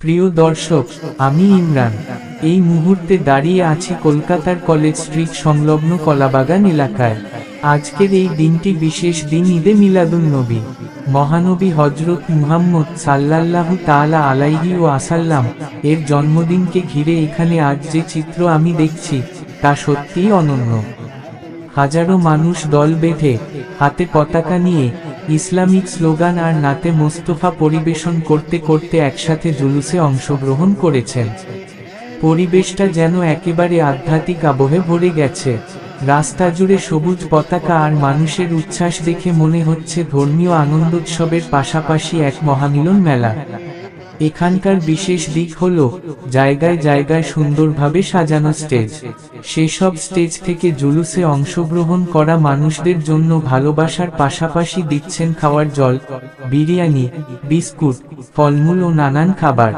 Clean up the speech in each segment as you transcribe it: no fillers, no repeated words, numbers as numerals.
প্রিয় দর্শক, আমি ইমরান। এই মুহূর্তে দাঁড়িয়ে আছি কলকাতার কলেজ স্ট্রিট সংলগ্ন কলাবাগান এলাকায়। আজকের এই দিনটি বিশেষ দিন, ঈদে মিলাদুন্নবী। মহানবী হযরত মুহাম্মদ সাল্লাল্লাহু তাআলা আলাইহি ওয়াসাল্লাম এর জন্মদিনকে ঘিরে এখানে আজ যে চিত্র আমি দেখছি তা সত্যিই অনন্য। হাজারো মানুষ দল বেঁধে হাতে পতাকা নিয়ে ইসলামিক স্লোগান আর নাতে মোস্তফা পরিবেশন করতে করতে একসাথে জুলুসে অংশগ্রহণ করেছেন। পরিবেশটা যেন একেবারে আধ্যাত্মিক আবহে ভরে গেছে। রাস্তা জুড়ে সবুজ পতাকা আর মানুষের উচ্ছ্বাস দেখে মনে হচ্ছে ধর্মীয় আনন্দোৎসবের পাশাপাশি এক মহামিলন মেলা। এখানকার বিশেষ দিক হলো জায়গায় জায়গায় সুন্দরভাবে সাজানো স্টেজ। সেসব স্টেজ থেকে জুলুসে অংশগ্রহণ করা মানুষদের জন্য ভালোবাসার পাশাপাশি দিচ্ছেন খাওয়ার জল, বিরিয়ানি, বিস্কুট, ফলমূল ও নানান খাবার।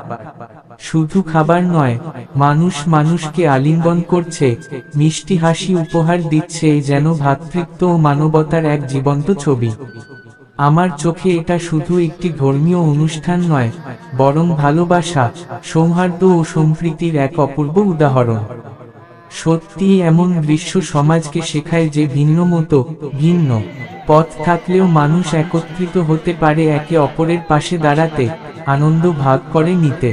শুধু খাবার নয়, মানুষ মানুষকে আলিঙ্গন করছে, মিষ্টি হাসি উপহার দিচ্ছে, যেন ভ্রাতৃত্ব ও মানবতার এক জীবন্ত ছবি। আমার চোখে এটা শুধু একটি ধর্মীয় অনুষ্ঠান নয়, বরং ভালোবাসা, সৌহার্দ্য ও সম্প্রীতির এক অপূর্ব উদাহরণ। সত্যিই এমন দৃশ্য সমাজকে শেখায় যে ভিন্নমত, ভিন্ন পথ থাকলেও মানুষ একত্রিত হতে পারে, একে অপরের পাশে দাঁড়াতে, আনন্দ ভাগ করে নিতে।